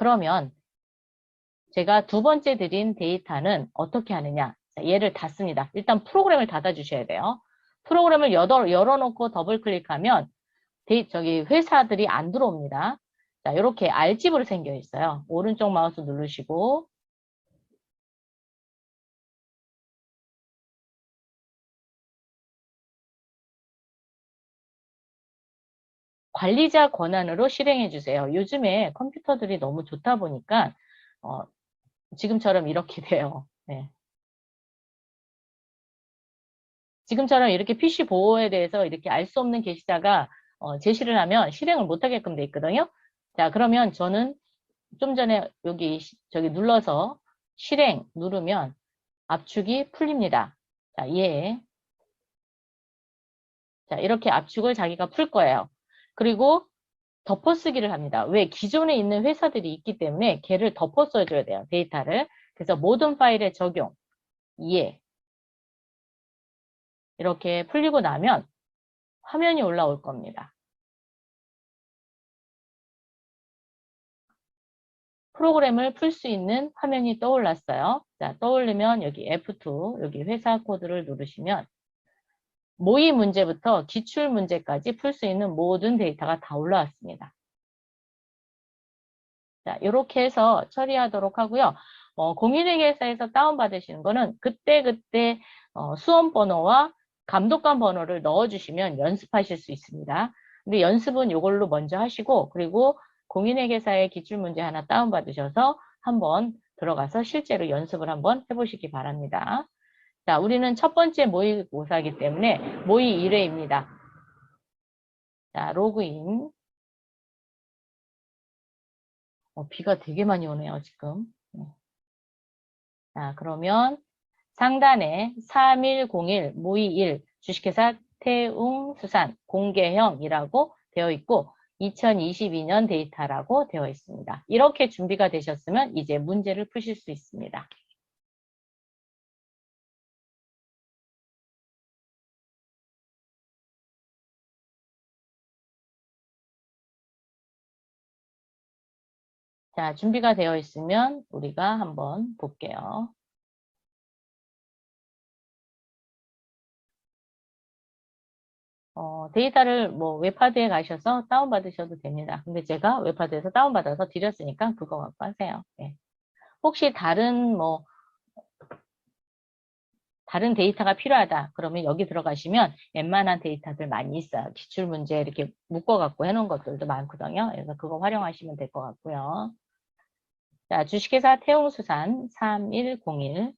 그러면 제가 두 번째 드린 데이터는 어떻게 하느냐. 자, 얘를 닫습니다. 일단 프로그램을 닫아주셔야 돼요. 프로그램을 열어놓고 더블 클릭하면 저기 회사들이 안 들어옵니다. 자, 이렇게 R집으로 생겨 있어요. 오른쪽 마우스 누르시고 관리자 권한으로 실행해 주세요. 요즘에 컴퓨터들이 너무 좋다 보니까 지금처럼 이렇게 돼요. 네. 지금처럼 이렇게 PC 보호에 대해서 이렇게 알 수 없는 게시자가 제시를 하면 실행을 못하게끔 돼 있거든요. 자, 그러면 저는 좀 전에 여기 저기 눌러서 실행 누르면 압축이 풀립니다. 자, 예. 자, 이렇게 압축을 자기가 풀 거예요. 그리고 덮어쓰기를 합니다. 왜? 기존에 있는 회사들이 있기 때문에 걔를 덮어 써줘야 돼요. 데이터를. 그래서 모든 파일에 적용, 이해. 이렇게 풀리고 나면 화면이 올라올 겁니다. 프로그램을 풀 수 있는 화면이 떠올랐어요. 자, 떠올리면 여기 F2, 여기 회사 코드를 누르시면 모의 문제부터 기출 문제까지 풀 수 있는 모든 데이터가 다 올라왔습니다. 자, 이렇게 해서 처리하도록 하고요. 공인회계사에서 다운받으시는 거는 그때그때 수험 번호와 감독관 번호를 넣어주시면 연습하실 수 있습니다. 근데 연습은 이걸로 먼저 하시고 그리고 공인회계사의 기출문제 하나 다운받으셔서 한번 들어가서 실제로 연습을 한번 해보시기 바랍니다. 자, 우리는 첫 번째 모의고사이기 때문에 모의 1회입니다. 자, 로그인. 비가 되게 많이 오네요, 지금. 자, 그러면 상단에 3101 모의 1 주식회사 태웅수산 공개형이라고 되어 있고 2022년 데이터라고 되어 있습니다. 이렇게 준비가 되셨으면 이제 문제를 푸실 수 있습니다. 자, 준비가 되어 있으면 우리가 한번 볼게요. 데이터를 뭐 웹하드에 가셔서 다운받으셔도 됩니다. 근데 제가 웹하드에서 다운받아서 드렸으니까 그거 갖고 하세요. 네. 혹시 다른 데이터가 필요하다. 그러면 여기 들어가시면 웬만한 데이터들 많이 있어요. 기출문제 이렇게 묶어갖고 해놓은 것들도 많거든요. 그래서 그거 활용하시면 될 것 같고요. 자, 주식회사 태웅수산 3101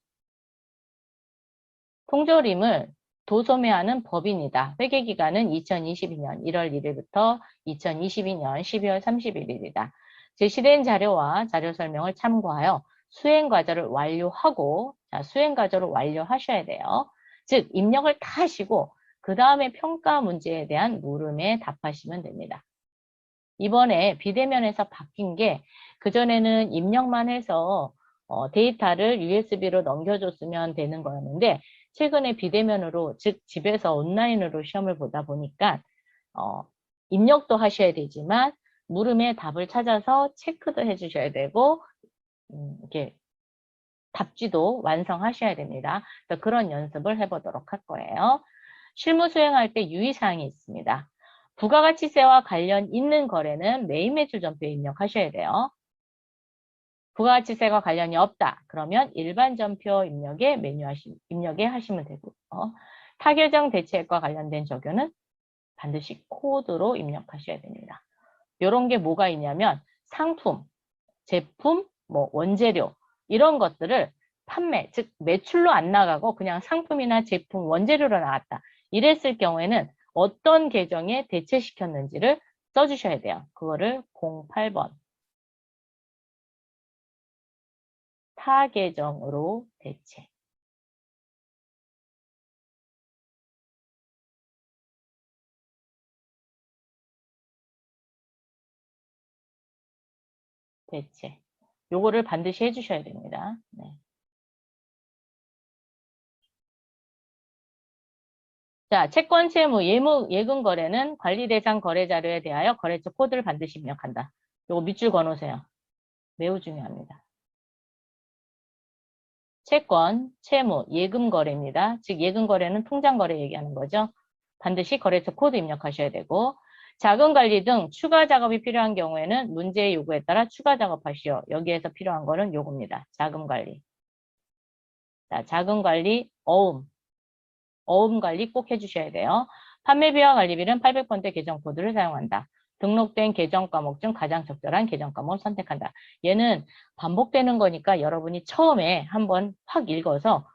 통조림을 도소매하는 법인이다. 회계기간은 2022년 1월 1일부터 2022년 12월 31일이다. 제시된 자료와 자료 설명을 참고하여 수행과제를 완료하고, 자, 수행과제를 완료하셔야 돼요. 즉, 입력을 다 하시고, 그 다음에 평가 문제에 대한 물음에 답하시면 됩니다. 이번에 비대면에서 바뀐 게, 그전에는 입력만 해서 데이터를 USB로 넘겨줬으면 되는 거였는데, 최근에 비대면으로, 즉, 집에서 온라인으로 시험을 보다 보니까, 입력도 하셔야 되지만, 물음에 답을 찾아서 체크도 해주셔야 되고, 이렇게 답지도 완성하셔야 됩니다. 그래서 그런 연습을 해보도록 할 거예요. 실무 수행할 때 유의사항이 있습니다. 부가가치세와 관련 있는 거래는 매입 매출 전표에 입력하셔야 돼요. 부가가치세와 관련이 없다. 그러면 일반 전표 입력에 하시면 되고요. 타결정 대체액과 관련된 적용은 반드시 코드로 입력하셔야 됩니다. 이런 게 뭐가 있냐면 상품, 제품, 원재료 이런 것들을 판매, 즉 매출로 안 나가고 그냥 상품이나 제품, 원재료로 나왔다. 이랬을 경우에는 어떤 계정에 대체시켰는지를 써주셔야 돼요. 그거를 08번 타 계정으로 대체. 대체. 요거를 반드시 해주셔야 됩니다. 네. 자, 채권, 채무, 예금 거래는 관리 대상 거래 자료에 대하여 거래처 코드를 반드시 입력한다. 요거 밑줄 그어놓으세요. 매우 중요합니다. 채권, 채무, 예금 거래입니다. 즉 예금 거래는 통장 거래 얘기하는 거죠. 반드시 거래처 코드 입력하셔야 되고 자금 관리 등 추가 작업이 필요한 경우에는 문제의 요구에 따라 추가 작업하시오. 여기에서 필요한 거는 요겁니다. 자금 관리. 자, 자금 관리, 어음 관리 꼭 해주셔야 돼요. 판매비와 관리비는 800번대 계정 코드를 사용한다. 등록된 계정 과목 중 가장 적절한 계정 과목을 선택한다. 얘는 반복되는 거니까 여러분이 처음에 한번 확 읽어서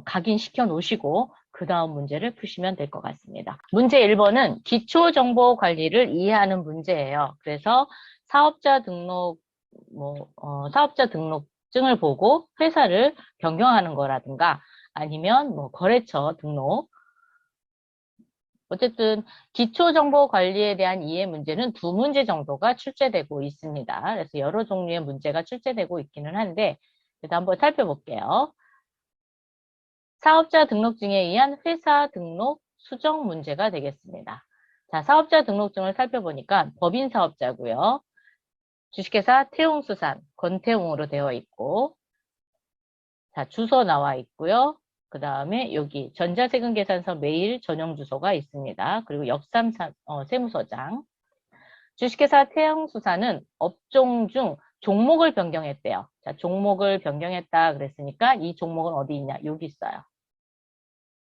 각인시켜 놓으시고 그 다음 문제를 푸시면 될 것 같습니다. 문제 1번은 기초정보 관리를 이해하는 문제예요. 그래서 사업자 등록, 사업자 등록증을 보고 회사를 변경하는 거라든가 아니면 거래처 등록, 어쨌든 기초정보관리에 대한 이해 문제는 두 문제 정도가 출제되고 있습니다. 그래서 여러 종류의 문제가 출제되고 있기는 한데 일단 한번 살펴볼게요. 사업자 등록증에 의한 회사 등록 수정 문제가 되겠습니다. 자, 사업자 등록증을 살펴보니까 법인 사업자고요. 주식회사 태웅수산, 권태웅으로 되어 있고 자, 주소 나와 있고요. 그 다음에 여기 전자세금계산서 메일 전용 주소가 있습니다. 그리고 역삼 세무서장. 주식회사 태영수사는 업종 중 종목을 변경했대요. 자, 종목을 변경했다 그랬으니까 이 종목은 어디 있냐? 여기 있어요.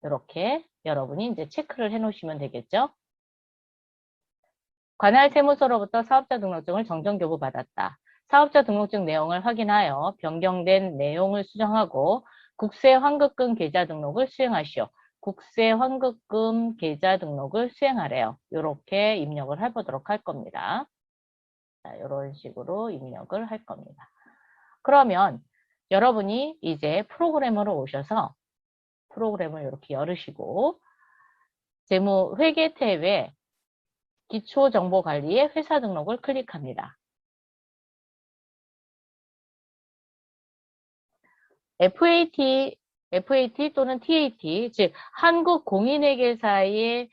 이렇게 여러분이 이제 체크를 해 놓으시면 되겠죠? 관할 세무서로부터 사업자 등록증을 정정교부 받았다. 사업자 등록증 내용을 확인하여 변경된 내용을 수정하고 국세환급금 계좌 등록을 수행하시오. 국세환급금 계좌 등록을 수행하래요. 이렇게 입력을 해보도록 할 겁니다. 자, 이런 식으로 입력을 할 겁니다. 그러면 여러분이 이제 프로그램으로 오셔서 프로그램을 이렇게 열으시고 재무 회계 탭에 기초정보관리의 회사 등록을 클릭합니다. FAT 또는 TAT, 즉 한국공인회계사의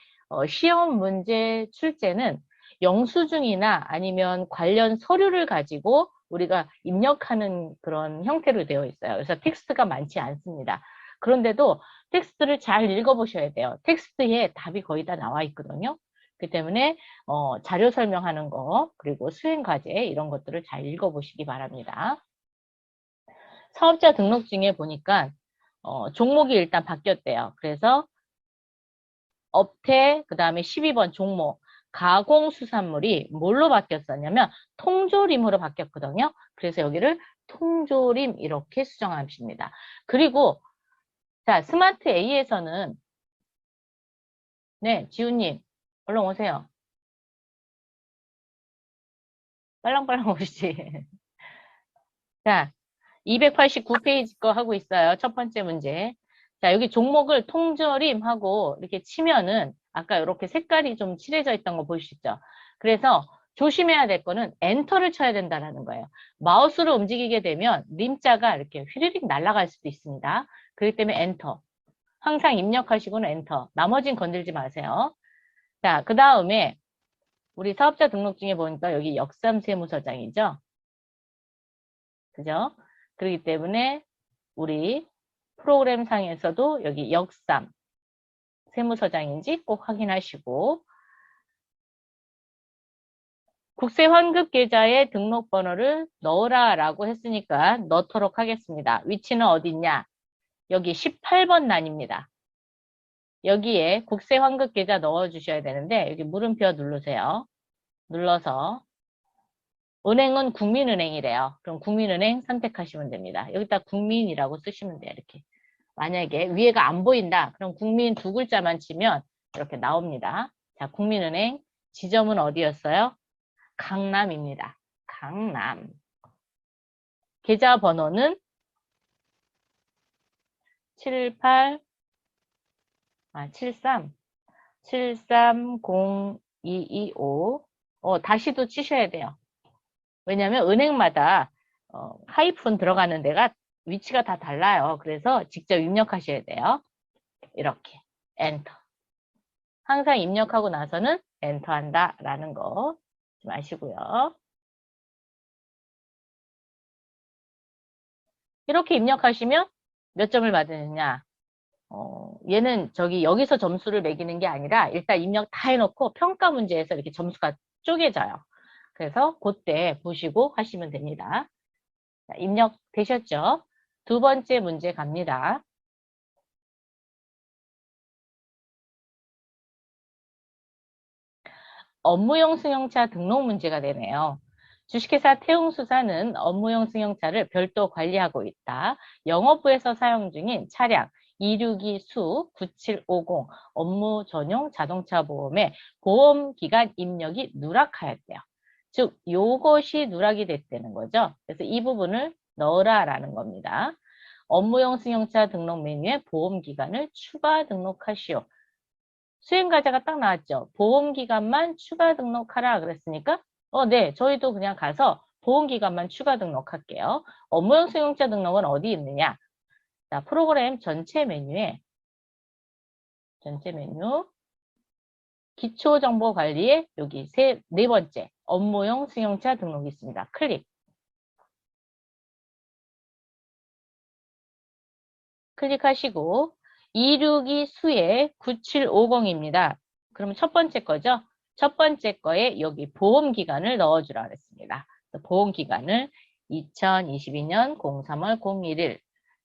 시험 문제 출제는 영수증이나 아니면 관련 서류를 가지고 우리가 입력하는 그런 형태로 되어 있어요. 그래서 텍스트가 많지 않습니다. 그런데도 텍스트를 잘 읽어보셔야 돼요. 텍스트에 답이 거의 다 나와 있거든요. 그렇기 때문에 자료 설명하는 거 그리고 수행과제 이런 것들을 잘 읽어보시기 바랍니다. 사업자 등록증에 보니까 종목이 일단 바뀌었대요. 그래서 업태 그 다음에 12번 종목 가공수산물이 뭘로 바뀌었었냐면 통조림으로 바뀌었거든요. 그래서 여기를 통조림 이렇게 수정하십니다. 그리고 자 스마트 A에서는 네 지훈님 얼른 오세요. 빨랑빨랑 오시지. 자 289페이지 거 하고 있어요. 첫 번째 문제. 자, 여기 종목을 통조림하고 이렇게 치면은 아까 이렇게 색깔이 좀 칠해져 있던 거 보이시죠? 그래서 조심해야 될 거는 엔터를 쳐야 된다는 거예요. 마우스로 움직이게 되면 림자가 이렇게 휘리릭 날아갈 수도 있습니다. 그렇기 때문에 엔터. 항상 입력하시고는 엔터. 나머진 건들지 마세요. 자, 그 다음에 우리 사업자 등록증에 보니까 여기 역삼세무서장이죠? 그죠? 그렇기 때문에 우리 프로그램 상에서도 여기 역삼 세무서장인지 꼭 확인하시고 국세환급계좌에 등록번호를 넣으라 라고 했으니까 넣도록 하겠습니다. 위치는 어디 있냐? 여기 18번 난입니다. 여기에 국세환급계좌 넣어주셔야 되는데 여기 물음표 누르세요. 눌러서 은행은 국민은행이래요. 그럼 국민은행 선택하시면 됩니다. 여기다 국민이라고 쓰시면 돼요. 이렇게. 만약에 위에가 안 보인다. 그럼 국민 두 글자만 치면 이렇게 나옵니다. 자, 국민은행 지점은 어디였어요? 강남입니다. 강남. 계좌번호는 73 730225. 다시도 치셔야 돼요. 왜냐하면 은행마다 하이픈 들어가는 데가 위치가 다 달라요. 그래서 직접 입력하셔야 돼요. 이렇게 엔터. 항상 입력하고 나서는 엔터한다라는 거 좀 아시고요. 이렇게 입력하시면 몇 점을 받으느냐? 얘는 여기서 점수를 매기는 게 아니라 일단 입력 다 해놓고 평가 문제에서 이렇게 점수가 쪼개져요. 그래서 그때 보시고 하시면 됩니다. 자, 입력 되셨죠? 두 번째 문제 갑니다. 업무용 승용차 등록 문제가 되네요. 주식회사 태웅수사는 업무용 승용차를 별도 관리하고 있다. 영업부에서 사용 중인 차량 262 수 9750 업무 전용 자동차 보험의 보험 기간 입력이 누락하였대요. 즉, 요것이 누락이 됐다는 거죠. 그래서 이 부분을 넣으라라는 겁니다. 업무용 승용차 등록 메뉴에 보험 기간을 추가 등록하시오. 수행과제가 딱 나왔죠. 보험기간만 추가 등록하라 그랬으니까 네, 저희도 그냥 가서 보험기간만 추가 등록할게요. 업무용 수용자 등록은 어디 있느냐? 자, 프로그램 전체 메뉴에 전체 메뉴 기초정보관리에 여기 네 번째 업무용 승용차 등록이 있습니다. 클릭하시고 262 수에 9750입니다. 그러면 첫 번째 거죠? 첫 번째 거에 여기 보험 기간을 넣어주라 그랬습니다. 보험 기간을 2022년 03월 01일,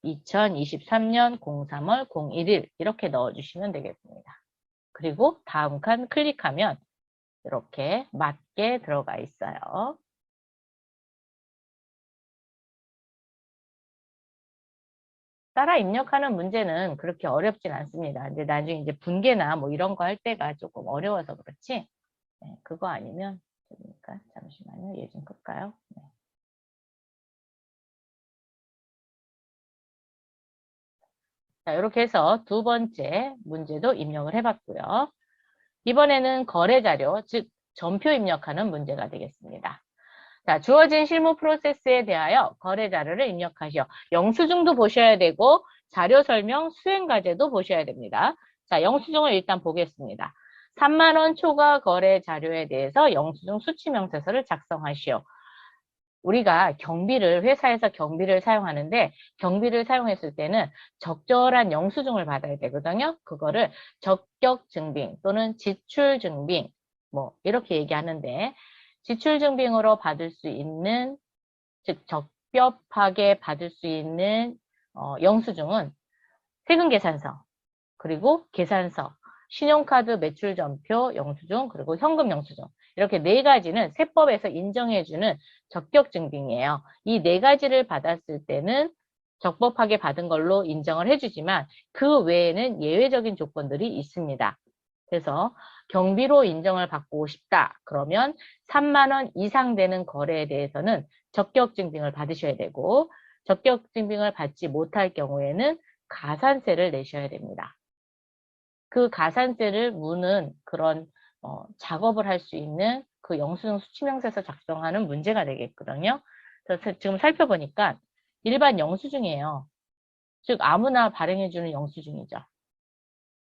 2023년 03월 01일 이렇게 넣어주시면 되겠습니다. 그리고 다음 칸 클릭하면 이렇게 맞게 들어가 있어요. 따라 입력하는 문제는 그렇게 어렵진 않습니다. 근데 나중에 이제 분계나 뭐 이런 거 할 때가 조금 어려워서 그렇지. 네, 그거 아니면 됩니까? 잠시만요. 얘 좀 끌까요? 네. 자, 이렇게 해서 두 번째 문제도 입력을 해봤고요. 이번에는 거래 자료, 즉 전표 입력하는 문제가 되겠습니다. 자, 주어진 실무 프로세스에 대하여 거래 자료를 입력하시오. 영수증도 보셔야 되고 자료 설명, 수행 과제도 보셔야 됩니다. 자, 영수증을 일단 보겠습니다. 3만 원 초과 거래 자료에 대해서 영수증 수치명세서를 작성하시오. 우리가 회사에서 경비를 사용하는데 경비를 사용했을 때는 적절한 영수증을 받아야 되거든요. 그거를 적격증빙 또는 지출증빙 뭐 이렇게 얘기하는데 지출증빙으로 받을 수 있는 즉 적법하게 받을 수 있는 영수증은 세금계산서 그리고 계산서 신용카드 매출전표 영수증 그리고 현금 영수증 이렇게 네 가지는 세법에서 인정해주는 적격증빙이에요. 이 네 가지를 받았을 때는 적법하게 받은 걸로 인정을 해주지만 그 외에는 예외적인 조건들이 있습니다. 그래서 경비로 인정을 받고 싶다. 그러면 3만 원 이상 되는 거래에 대해서는 적격증빙을 받으셔야 되고 적격증빙을 받지 못할 경우에는 가산세를 내셔야 됩니다. 그 가산세를 무는 그런 작업을 할 수 있는 그 영수증 수치명세서 작성하는 문제가 되겠거든요. 그래서 지금 살펴보니까 일반 영수증이에요. 즉 아무나 발행해주는 영수증이죠.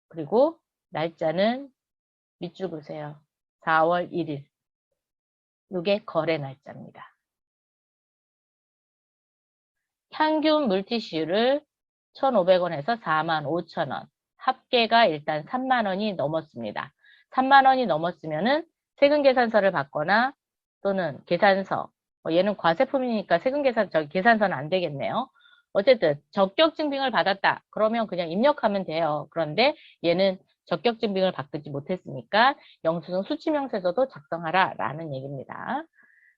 그리고 날짜는 밑줄 보세요. 4월 1일. 이게 거래 날짜입니다. 평균 물티슈를 1,500원에서 45,000원. 합계가 일단 3만 원이 넘었습니다. 3만 원이 넘었으면은 세금계산서를 받거나 또는 계산서, 얘는 과세품이니까 계산서는 안 되겠네요. 어쨌든 적격증빙을 받았다. 그러면 그냥 입력하면 돼요. 그런데 얘는 적격증빙을 받지 못했으니까 영수증 수치명세서도 작성하라 라는 얘기입니다.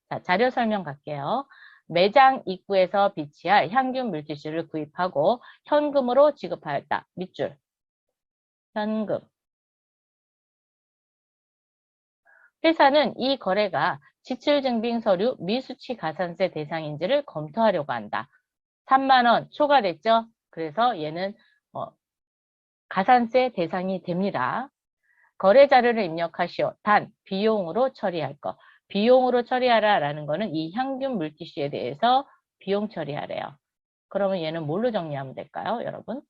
자, 자료 설명 갈게요. 매장 입구에서 비치할 향균 물티슈를 구입하고 현금으로 지급하였다. 밑줄. 현금. 회사는 이 거래가 지출증빙 서류 미수치 가산세 대상인지를 검토하려고 한다. 3만 원 초과됐죠? 그래서 얘는 가산세 대상이 됩니다. 거래 자료를 입력하시오. 단, 비용으로 처리할 거. 비용으로 처리하라 라는 거는 이 향균 물티슈에 대해서 비용 처리하래요. 그러면 얘는 뭘로 정리하면 될까요, 여러분?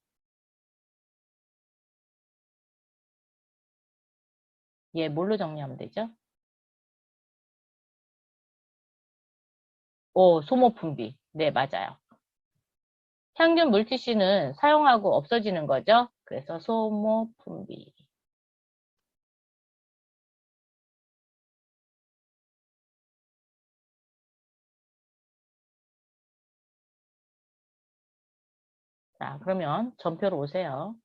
얘 뭘로 정리하면 되죠? 오, 소모품비. 네, 맞아요. 향균 물티슈는 사용하고 없어지는 거죠. 그래서 소모품비. 자, 그러면 전표로 오세요.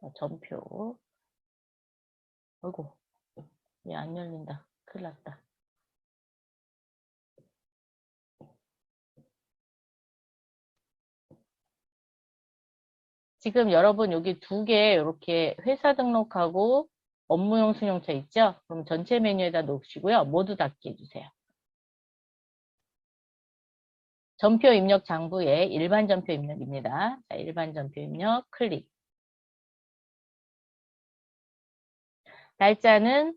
자, 전표. 아이고, 얘 안 열린다. 큰일 났다. 지금 여러분 여기 두 개 이렇게 회사 등록하고 업무용 승용차 있죠? 그럼 전체 메뉴에다 놓으시고요. 모두 닫기 해주세요. 전표 입력 장부에 일반 전표 입력입니다. 자, 일반 전표 입력 클릭. 날짜는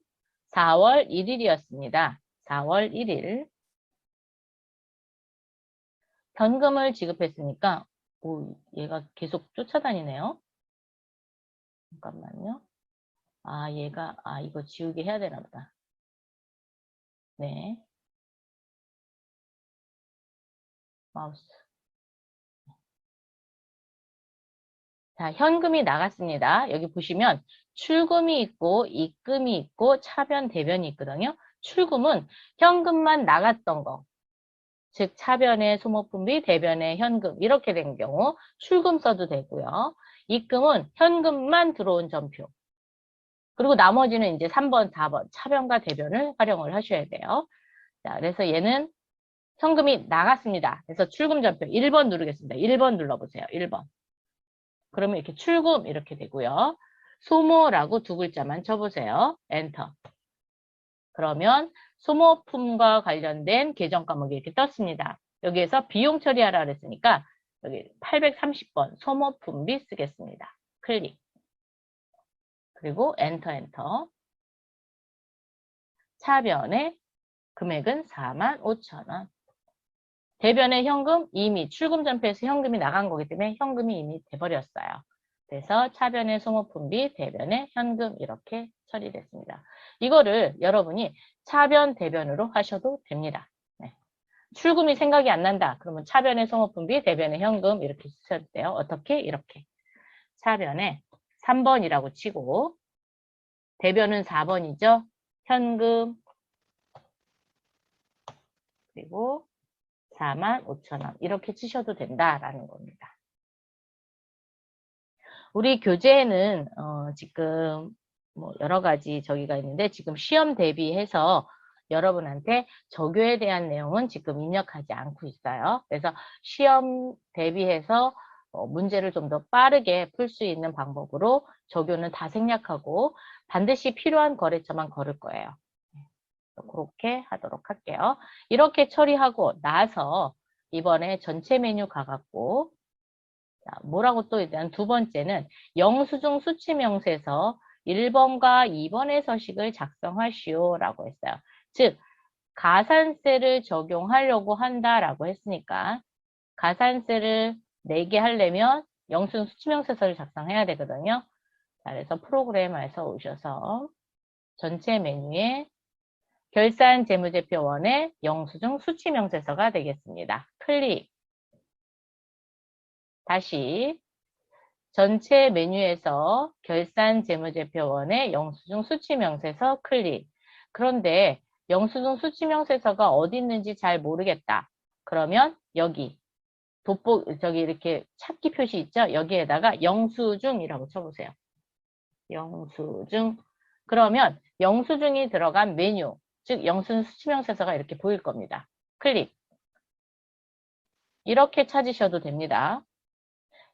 4월 1일이었습니다. 4월 1일. 현금을 지급했으니까 오, 얘가 계속 쫓아다니네요. 잠깐만요. 아, 얘가 이거 지우개 해야 되나 보다. 네. 마우스. 자, 현금이 나갔습니다. 여기 보시면 출금이 있고 입금이 있고 차변, 대변이 있거든요. 출금은 현금만 나갔던 거. 즉 차변에 소모품비, 대변에 현금 이렇게 된 경우 출금 써도 되고요. 입금은 현금만 들어온 전표. 그리고 나머지는 이제 3번, 4번 차변과 대변을 활용을 하셔야 돼요. 자, 그래서 얘는 현금이 나갔습니다. 그래서 출금 전표 1번 누르겠습니다. 1번 눌러보세요. 1번. 그러면 이렇게 출금 이렇게 되고요. 소모라고 두 글자만 쳐보세요. 엔터. 그러면 소모품과 관련된 계정 과목이 이렇게 떴습니다. 여기에서 비용 처리하라 그랬으니까 여기 830번 소모품비 쓰겠습니다. 클릭. 그리고 엔터 엔터. 차변에 금액은 45,000원. 대변의 현금 이미 출금 전표에서 현금이 나간 거기 때문에 현금이 이미 돼버렸어요. 그래서 차변의 소모품비, 대변의 현금 이렇게 처리됐습니다. 이거를 여러분이 차변, 대변으로 하셔도 됩니다. 네. 출금이 생각이 안 난다. 그러면 차변의 소모품비, 대변의 현금 이렇게 쓰셔도 돼요. 어떻게? 이렇게. 차변에 3번이라고 치고 대변은 4번이죠. 현금 그리고 45,000원 이렇게 치셔도 된다라는 겁니다. 우리 교재에는 지금 뭐 여러 가지 저기가 있는데 지금 시험 대비해서 여러분한테 저교에 대한 내용은 지금 입력하지 않고 있어요. 그래서 시험 대비해서 문제를 좀 더 빠르게 풀 수 있는 방법으로 저교는 다 생략하고 반드시 필요한 거래처만 걸을 거예요. 그렇게 하도록 할게요. 이렇게 처리하고 나서 이번에 전체 메뉴 가갖고 자, 뭐라고 또 일단 두 번째는 영수증 수치명세서 1번과 2번의 서식을 작성하시오라고 했어요. 즉 가산세를 적용하려고 한다라고 했으니까 가산세를 내게 하려면 영수증 수치명세서를 작성해야 되거든요. 자, 그래서 프로그램에서 오셔서 전체 메뉴에 결산 재무제표원의 영수증 수치명세서가 되겠습니다. 클릭. 다시 전체 메뉴에서 결산 재무제표원의 영수증 수치명세서 클릭. 그런데 영수증 수치명세서가 어디 있는지 잘 모르겠다. 그러면 여기 저기 이렇게 찾기 표시 있죠? 여기에다가 영수증이라고 쳐보세요. 영수증. 그러면 영수증이 들어간 메뉴, 즉 영수증 수치명세서가 이렇게 보일 겁니다. 클릭. 이렇게 찾으셔도 됩니다.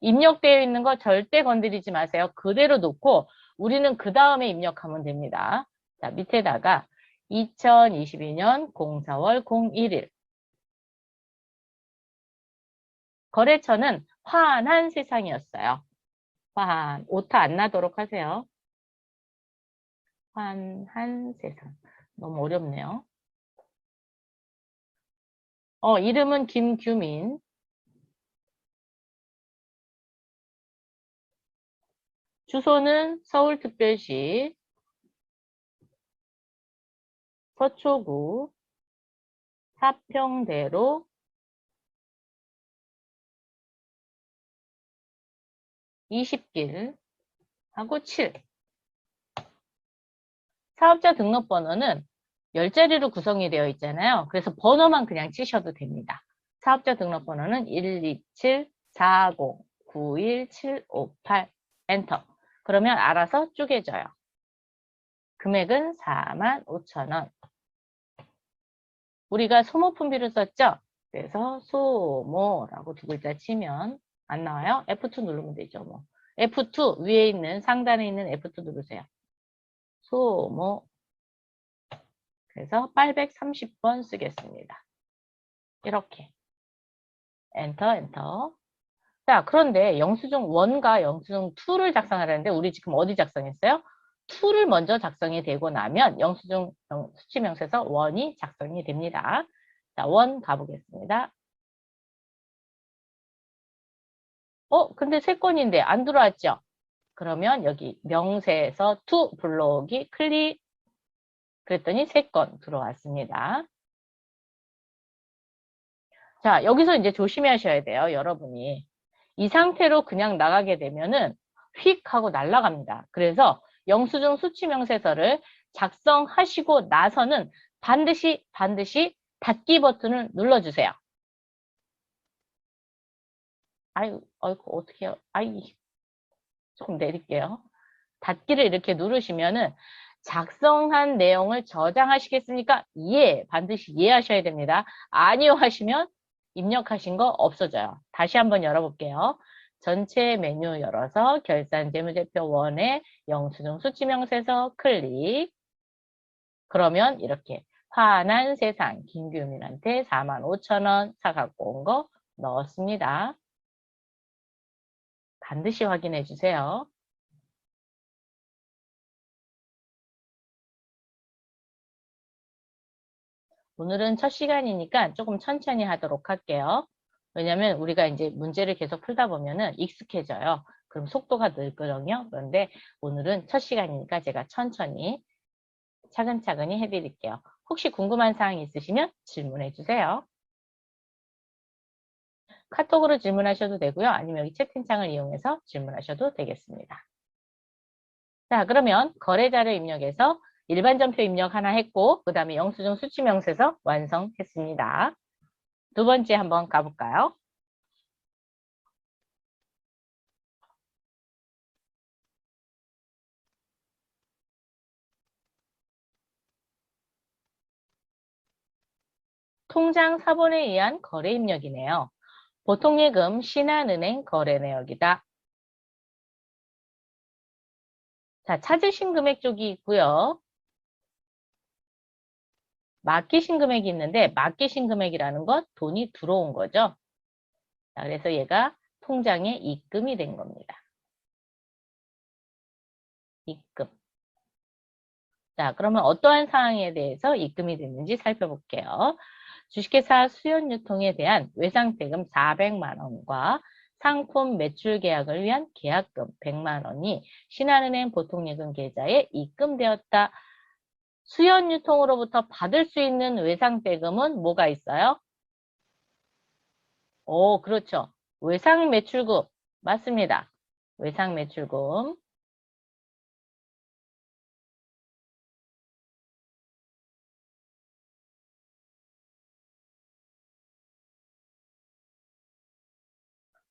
입력되어 있는 거 절대 건드리지 마세요. 그대로 놓고 우리는 그 다음에 입력하면 됩니다. 자, 밑에다가 2022년 04월 01일 거래처는 화한 세상이었어요. 화한, 오타 안 나도록 하세요. 화한 세상. 너무 어렵네요. 이름은 김규민. 주소는 서울특별시 서초구 사평대로 20길 하고 7. 사업자 등록번호는 10자리로 구성이 되어 있잖아요. 그래서 번호만 그냥 치셔도 됩니다. 사업자 등록번호는 127409178 엔터. 그러면 알아서 쪼개져요. 금액은 45,000원. 우리가 소모품비를 썼죠? 그래서 소모라고 두 글자 치면 안 나와요? F2 누르면 되죠. 뭐. F2 위에 있는 상단에 있는 F2 누르세요. 소모. 그래서 830번 쓰겠습니다. 이렇게. 엔터, 엔터. 자, 그런데 영수증 1과 영수증 2를 작성하려는데 우리 지금 어디 작성했어요? 2를 먼저 작성이 되고 나면 영수증 수치명세서 1이 작성이 됩니다. 자, 1 가보겠습니다. 근데 3건인데 안 들어왔죠? 그러면 여기 명세서 2 불러오기 클릭. 그랬더니 3건 들어왔습니다. 자, 여기서 이제 조심하셔야 돼요, 여러분이. 이 상태로 그냥 나가게 되면은 휙 하고 날아갑니다. 그래서 영수증 수치명세서를 작성하시고 나서는 반드시 닫기 버튼을 눌러주세요. 아이고, 어떻게 해요? 조금 내릴게요. 닫기를 이렇게 누르시면은 작성한 내용을 저장하시겠습니까? 예, 반드시 이해하셔야 됩니다. 아니요 하시면 입력하신 거 없어져요. 다시 한번 열어볼게요. 전체 메뉴 열어서 결산 재무제표 1에 영수증 수치명세서 클릭. 그러면 이렇게 화난 세상 김규민한테 45,000원 사갖고 온 거 넣었습니다. 반드시 확인해 주세요. 오늘은 첫 시간이니까 조금 천천히 하도록 할게요. 왜냐면 우리가 이제 문제를 계속 풀다 보면은 익숙해져요. 그럼 속도가 늘거든요. 그런데 오늘은 첫 시간이니까 제가 천천히 차근차근히 해드릴게요. 혹시 궁금한 사항 있으시면 질문해 주세요. 카톡으로 질문하셔도 되고요. 아니면 여기 채팅창을 이용해서 질문하셔도 되겠습니다. 자, 그러면 거래자료 입력해서 일반 전표 입력 하나 했고 그 다음에 영수증 수치명세서 완성했습니다. 두 번째 한번 가볼까요? 통장 사본에 의한 거래 입력이네요. 보통예금 신한은행 거래 내역이다. 자, 찾으신 금액 쪽이 있고요. 맡기신 금액이 있는데 맡기신 금액이라는 것 돈이 들어온 거죠. 자, 그래서 얘가 통장에 입금이 된 겁니다. 입금. 자, 그러면 어떠한 사항에 대해서 입금이 됐는지 살펴볼게요. 주식회사 수연유통에 대한 외상대금 400만 원과 상품 매출 계약을 위한 계약금 100만 원이 신한은행 보통예금 계좌에 입금되었다. 수연유통으로부터 받을 수 있는 외상대금은 뭐가 있어요? 그렇죠. 외상매출금. 맞습니다. 외상매출금.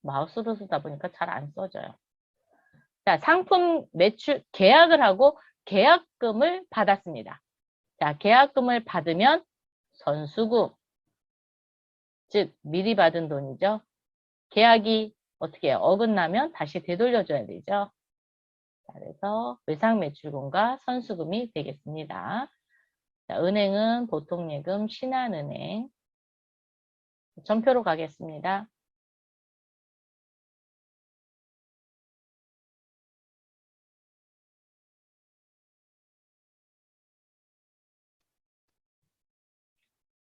마우스로 쓰다 보니까 잘 안 써져요. 자, 상품 매출 계약을 하고 계약금을 받았습니다. 자, 계약금을 받으면 선수금, 즉 미리 받은 돈이죠. 계약이 어떻게 해요? 어긋나면 다시 되돌려줘야 되죠. 자, 그래서 외상매출금과 선수금이 되겠습니다. 자, 은행은 보통예금 신한은행. 전표로 가겠습니다.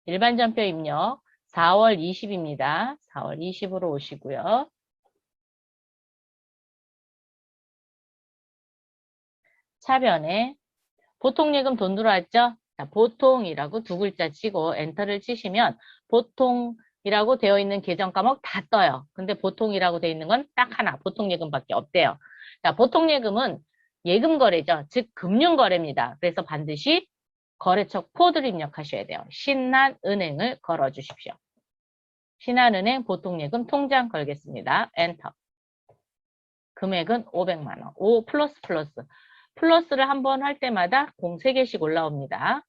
일반 전표 입력 4월 20입니다. 4월 20으로 오시고요. 차변에 보통예금 돈 들어왔죠? 자, 보통이라고 두 글자 치고 엔터를 치시면 보통 이라고 되어 있는 계정 과목 다 떠요. 근데 보통이라고 되어 있는 건 딱 하나, 보통예금밖에 없대요. 자, 보통예금은 예금거래죠. 즉, 금융거래입니다. 그래서 반드시 거래처 코드를 입력하셔야 돼요. 신한은행을 걸어주십시오. 신한은행 보통예금 통장 걸겠습니다. 엔터. 금액은 500만 원. 5 플러스 플러스. 플러스를 한 번 할 때마다 공 3개씩 올라옵니다.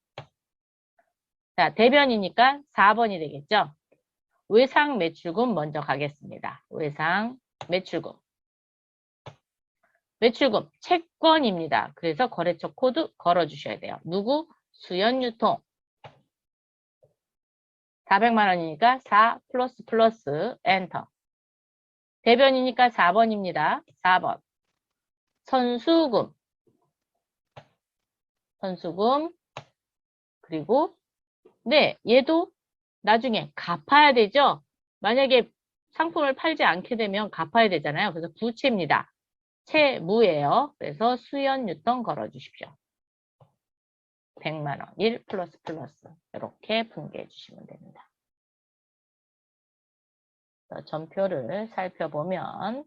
자, 대변이니까 4번이 되겠죠? 외상 매출금 먼저 가겠습니다. 외상 매출금. 매출금 채권입니다. 그래서 거래처 코드 걸어주셔야 돼요. 누구? 수연유통. 400만 원이니까 4 플러스 플러스 엔터. 대변이니까 4번입니다. 4번. 선수금. 선수금. 그리고 네, 얘도 나중에 갚아야 되죠? 만약에 상품을 팔지 않게 되면 갚아야 되잖아요. 그래서 부채입니다. 채무예요. 그래서 수연유통 걸어주십시오. 100만 원. 1 플러스 플러스. 이렇게 분개해 주시면 됩니다. 전표를 살펴보면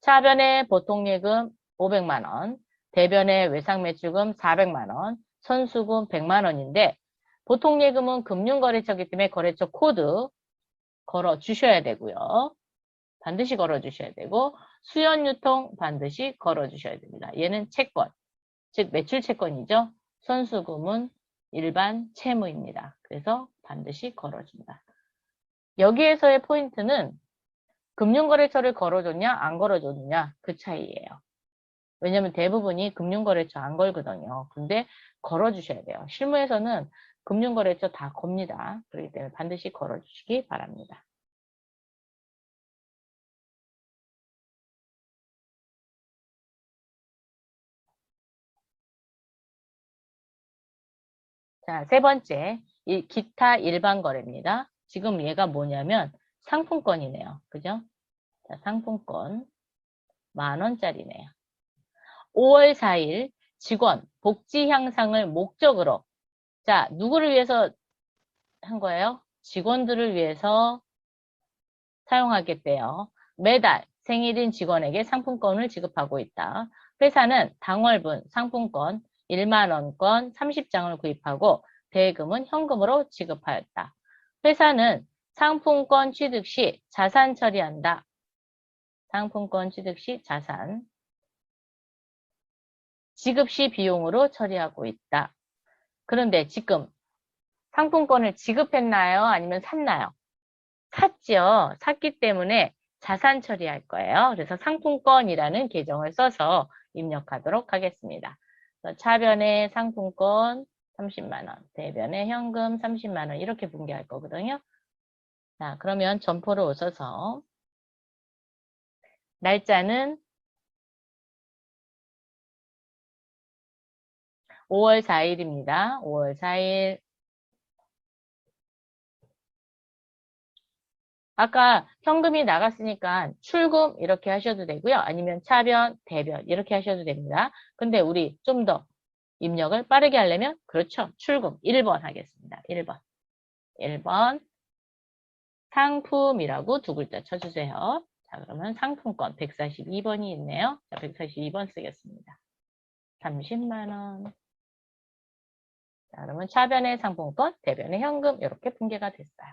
차변의 보통예금 500만 원, 대변의 외상매출금 400만 원, 선수금 100만 원인데 보통예금은 금융거래처이기 때문에 거래처 코드 걸어주셔야 되고요. 반드시 걸어주셔야 되고 수연유통 반드시 걸어주셔야 됩니다. 얘는 채권, 즉 매출채권이죠. 선수금은 일반 채무입니다. 그래서 반드시 걸어줍니다. 여기에서의 포인트는 금융거래처를 걸어줬냐 안 걸어줬느냐 그 차이예요. 왜냐면 대부분이 금융거래처 안 걸거든요. 근데 걸어주셔야 돼요. 실무에서는 금융거래처 다 겁니다. 그렇기 때문에 반드시 걸어주시기 바랍니다. 자, 세 번째, 이 기타 일반 거래입니다. 지금 얘가 뭐냐면 상품권이네요. 그죠? 자, 상품권 10,000원짜리네요. 5월 4일 직원 복지 향상을 목적으로 자, 누구를 위해서 한 거예요? 직원들을 위해서 사용하겠대요. 매달 생일인 직원에게 상품권을 지급하고 있다. 회사는 당월분 상품권 1만 원권 30장을 구입하고 대금은 현금으로 지급하였다. 회사는 상품권 취득 시 자산 처리한다. 상품권 취득 시 자산. 지급 시 비용으로 처리하고 있다. 그런데 지금 상품권을 지급했나요? 아니면 샀나요? 샀죠. 샀기 때문에 자산 처리할 거예요. 그래서 상품권이라는 계정을 써서 입력하도록 하겠습니다. 차변에 상품권 30만 원, 대변에 현금 30만 원 이렇게 분개할 거거든요. 자, 그러면 점포를 오셔서 날짜는 5월 4일입니다. 5월 4일. 아까 현금이 나갔으니까 출금 이렇게 하셔도 되고요. 아니면 차변, 대변 이렇게 하셔도 됩니다. 근데 우리 좀 더 입력을 빠르게 하려면 그렇죠. 출금 1번 하겠습니다. 1번. 1번 상품이라고 두 글자 쳐주세요. 자, 그러면 상품권 142번이 있네요. 자, 142번 쓰겠습니다. 30만 원. 자, 그러면 차변의 상품권, 대변의 현금 이렇게 분개가 됐어요.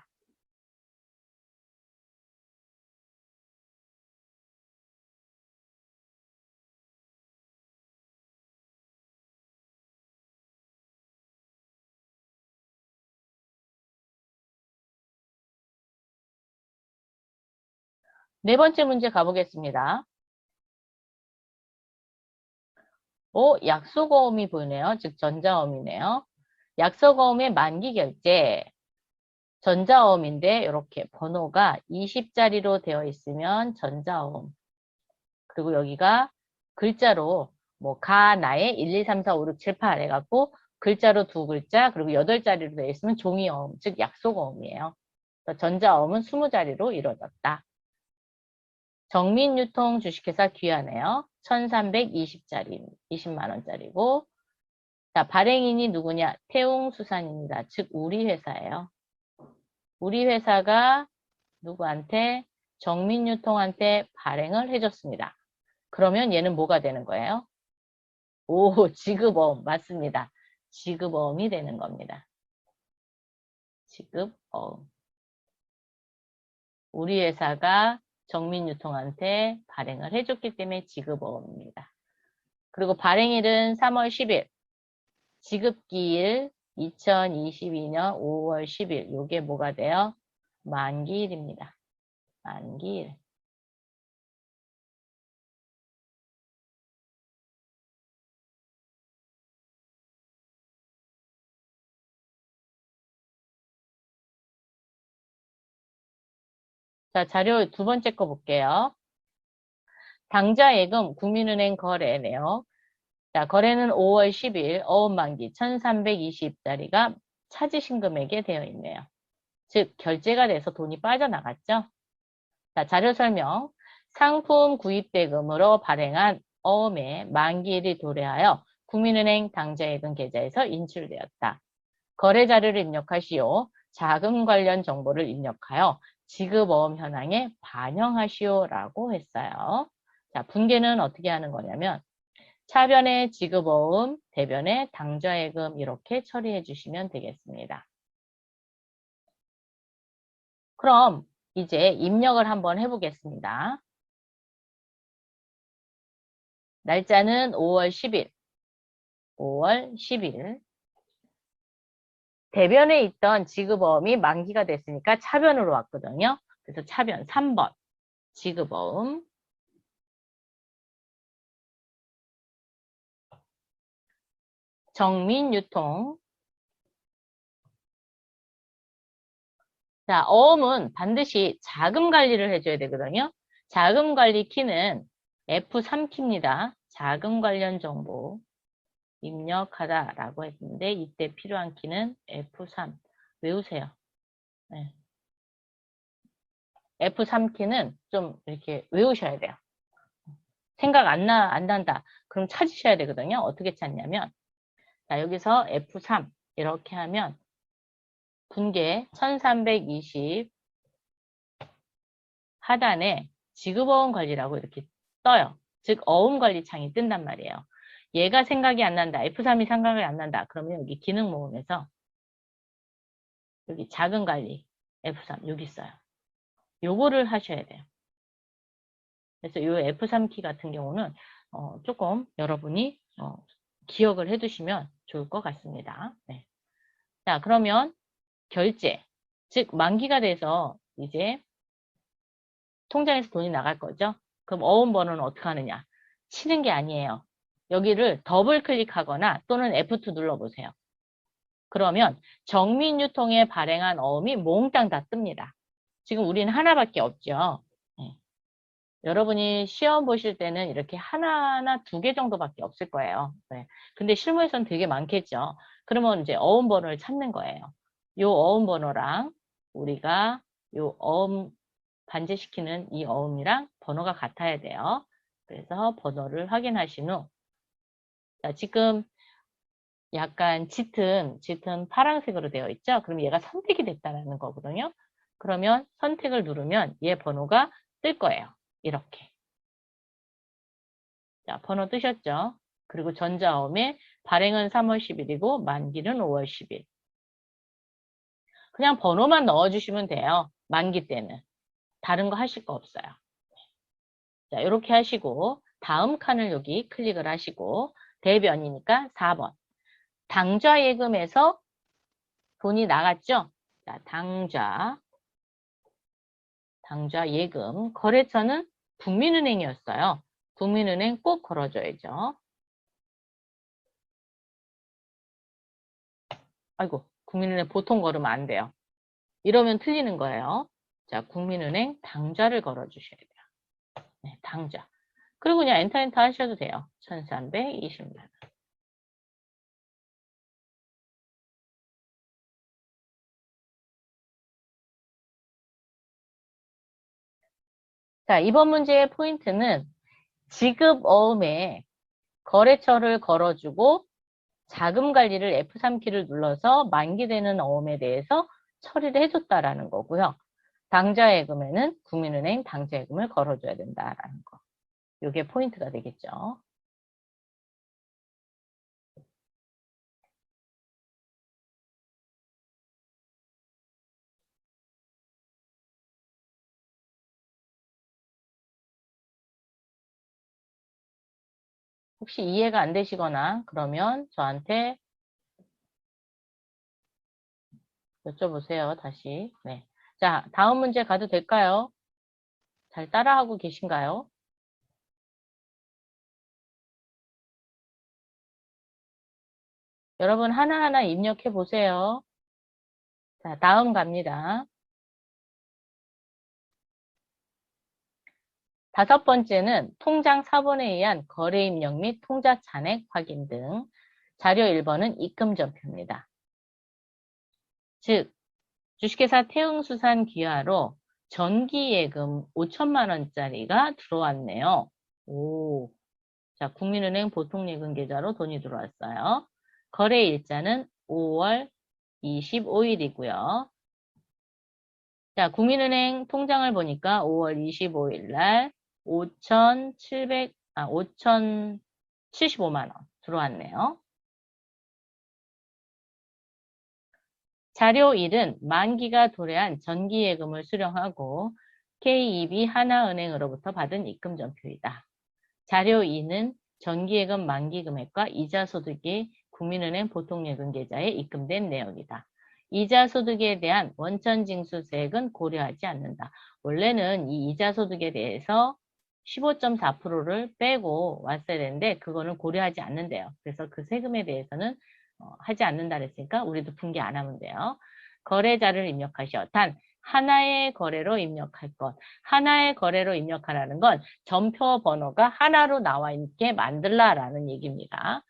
네 번째 문제 가보겠습니다. 약속어음이 보이네요. 즉 전자어음이네요. 약속어음의 만기 결제 전자어음인데 이렇게 번호가 20자리로 되어 있으면 전자어음. 그리고 여기가 글자로 뭐 가, 나의 1, 2, 3, 4, 5, 6, 7, 8 해갖고 글자로 두 글자 그리고 8자리로 되어 있으면 종이어음, 즉 약속어음이에요. 전자어음은 20자리로 이루어졌다. 정민유통 주식회사 귀하네요. 1320짜리, 20만 원짜리고 자, 발행인이 누구냐? 태웅수산입니다. 즉 우리 회사예요. 우리 회사가 누구한테? 정민유통한테 발행을 해줬습니다. 그러면 얘는 뭐가 되는 거예요? 오, 지급어음. 맞습니다. 지급어음이 되는 겁니다. 지급어음. 우리 회사가 정민유통한테 발행을 해줬기 때문에 지급어음입니다. 그리고 발행일은 3월 10일, 지급기일 2022년 5월 10일. 요게 뭐가 돼요? 만기일입니다. 만기일. 자, 자료 두 번째 거 볼게요. 당좌예금 국민은행 거래 내역. 자, 거래는 5월 10일 어음 만기 1320짜리가 차지신 금액에 되어 있네요. 즉, 결제가 돼서 돈이 빠져나갔죠? 자, 자료 설명. 상품 구입 대금으로 발행한 어음의 만기일이 도래하여 국민은행 당좌예금 계좌에서 인출되었다. 거래 자료를 입력하시오. 자금 관련 정보를 입력하여 지급어음 현황에 반영하시오라고 했어요. 자, 분계는 어떻게 하는 거냐면 차변에 지급어음, 대변에 당좌예금 이렇게 처리해 주시면 되겠습니다. 그럼 이제 입력을 한번 해보겠습니다. 날짜는 5월 10일. 5월 10일. 대변에 있던 지급어음이 만기가 됐으니까 차변으로 왔거든요. 그래서 차변 3번. 지급어음. 정민유통. 자, 어음은 반드시 자금 관리를 해줘야 되거든요. 자금 관리 키는 F3키입니다. 자금 관련 정보 입력하다라고 했는데 이때 필요한 키는 F3. 외우세요. 네. F3키는 좀 이렇게 외우셔야 돼요. 생각 안 난다. 그럼 찾으셔야 되거든요. 어떻게 찾냐면 자, 여기서 F3 이렇게 하면 분계 1320 하단에 지급어음 관리라고 이렇게 떠요. 즉 어음 관리 창이 뜬단 말이에요. 얘가 생각이 안 난다. F3이 생각이 안 난다. 그러면 여기 기능 모음에서 여기 자금 관리 F3 여기 있어요. 요거를 하셔야 돼요. 그래서 이 F3키 같은 경우는 조금 여러분이 기억을 해두시면 좋을 것 같습니다. 네. 자, 그러면 결제, 즉 만기가 돼서 이제 통장에서 돈이 나갈 거죠. 그럼 어음 번호는 어떻게 하느냐? 치는 게 아니에요. 여기를 더블 클릭하거나 또는 F2 눌러보세요. 그러면 정민유통에 발행한 어음이 몽땅 다 뜹니다. 지금 우리는 하나밖에 없죠. 네. 여러분이 시험 보실 때는 이렇게 하나나 두 개 정도밖에 없을 거예요. 네. 근데 실무에서는 되게 많겠죠. 그러면 이제 어음 번호를 찾는 거예요. 요 어음 번호랑 우리가 요 어음 반제시키는 이 어음이랑 번호가 같아야 돼요. 그래서 번호를 확인하신 후 자, 지금 약간 짙은 파란색으로 되어 있죠? 그럼 얘가 선택이 됐다는 거거든요. 그러면 선택을 누르면 얘 번호가 뜰 거예요. 이렇게. 자, 번호 뜨셨죠? 그리고 전자어음의 발행은 3월 10일이고 만기는 5월 10일. 그냥 번호만 넣어주시면 돼요. 만기 때는. 다른 거 하실 거 없어요. 자, 이렇게 하시고 다음 칸을 여기 클릭을 하시고 대변이니까 4번. 당좌 예금에서 돈이 나갔죠? 자, 당좌 예금. 거래처는 국민은행이었어요. 국민은행 꼭 걸어줘야죠. 아이고, 국민은행 보통 걸으면 안 돼요. 이러면 틀리는 거예요. 자, 국민은행 당좌를 걸어주셔야 돼요. 네, 당좌. 그리고 그냥 엔터 하셔도 돼요. 1320만 원. 자, 이번 문제의 포인트는 지급어음에 거래처를 걸어주고 자금 관리를 F3키를 눌러서 만기되는 어음에 대해서 처리를 해줬다라는 거고요. 당좌예금에는 국민은행 당좌예금을 걸어줘야 된다라는 거. 이게 포인트가 되겠죠. 혹시 이해가 안 되시거나 그러면 저한테 여쭤보세요. 다시. 네. 자, 다음 문제 가도 될까요? 잘 따라하고 계신가요? 여러분 하나하나 입력해 보세요. 자, 다음 갑니다. 다섯 번째는 통장 사본에 의한 거래 입력 및 통자 잔액 확인 등. 자료 1번은 입금 전표입니다. 즉, 주식회사 태흥수산 기아로 전기예금 5천만 원짜리가 들어왔네요. 오, 자, 국민은행 보통예금 계좌로 돈이 들어왔어요. 거래 일자는 5월 25일이고요. 자, 국민은행 통장을 보니까 5월 25일 날 5,075만 원 들어왔네요. 자료 1은 만기가 도래한 전기예금을 수령하고 KEB 하나은행으로부터 받은 입금 전표이다. 자료 2는 전기예금 만기 금액과 이자 소득이 국민은행 보통예금 계좌에 입금된 내역이다. 이자 소득에 대한 원천 징수세액은 고려하지 않는다. 원래는 이 이자 소득에 대해서 15.4%를 빼고 왔어야 되는데 그거는 고려하지 않는데요. 그래서 그 세금에 대해서는 하지 않는다 그랬으니까 우리도 분기 안 하면 돼요. 거래자를 입력하시오. 단 하나의 거래로 입력할 것. 하나의 거래로 입력하라는 건 전표 번호가 하나로 나와 있게 만들라라는 얘기입니다.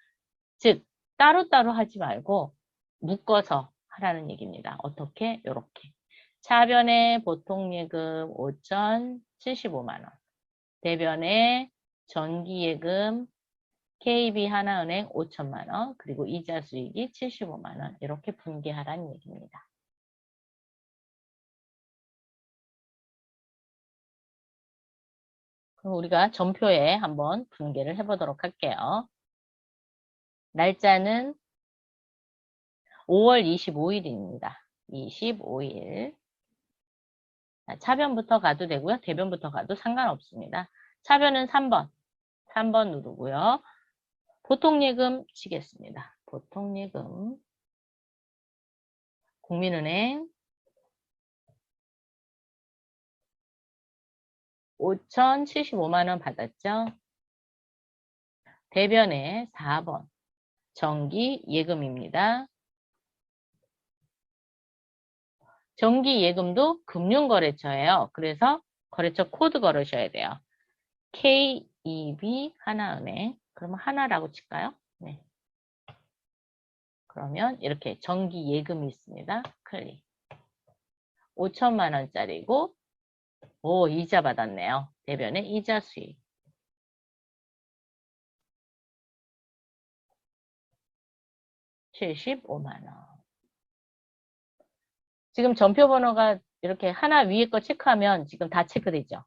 즉 따로따로 하지 말고 묶어서 하라는 얘기입니다. 어떻게? 요렇게. 차변에 보통예금 5,075만 원. 대변에 전기예금 KB 하나은행 5천만 원, 그리고 이자 수익이 75만 원. 이렇게 분기하라는 얘기입니다. 그럼 우리가 전표에 한번 분개를 해보도록 할게요. 날짜는 5월 25일입니다. 25일. 차변부터 가도 되고요. 대변부터 가도 상관없습니다. 차변은 3번. 3번 누르고요. 보통예금 치겠습니다. 보통예금. 국민은행 5,075만 원 받았죠? 대변에 4번. 정기예금입니다. 정기예금도 금융거래처예요. 그래서 거래처 코드 걸으셔야 돼요. KEB 하나은행. 그러면 하나라고 칠까요? 네. 그러면 이렇게 정기예금이 있습니다. 클릭. 5천만 원짜리고, 오, 이자 받았네요. 대변에 이자 수익. 75만 원. 지금 전표 번호가 이렇게 하나 위에 거 체크하면 지금 다 체크되죠.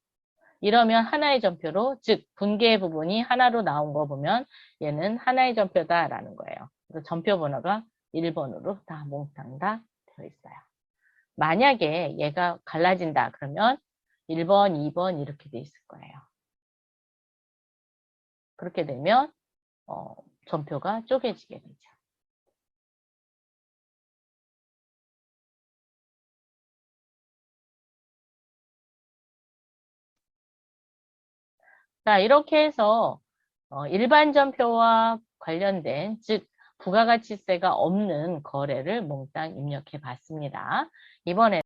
이러면 하나의 전표로, 즉 분계 부분이 하나로 나온 거 보면 얘는 하나의 전표다라는 거예요. 그래서 전표 번호가 1번으로 다 몽땅 다 되어 있어요. 만약에 얘가 갈라진다 그러면 1번, 2번 이렇게 돼 있을 거예요. 그렇게 되면 전표가 쪼개지게 되죠. 자, 이렇게 해서 일반 전표와 관련된, 즉 부가가치세가 없는 거래를 몽땅 입력해 봤습니다. 이번에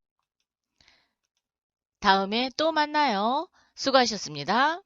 다음에 또 만나요. 수고하셨습니다.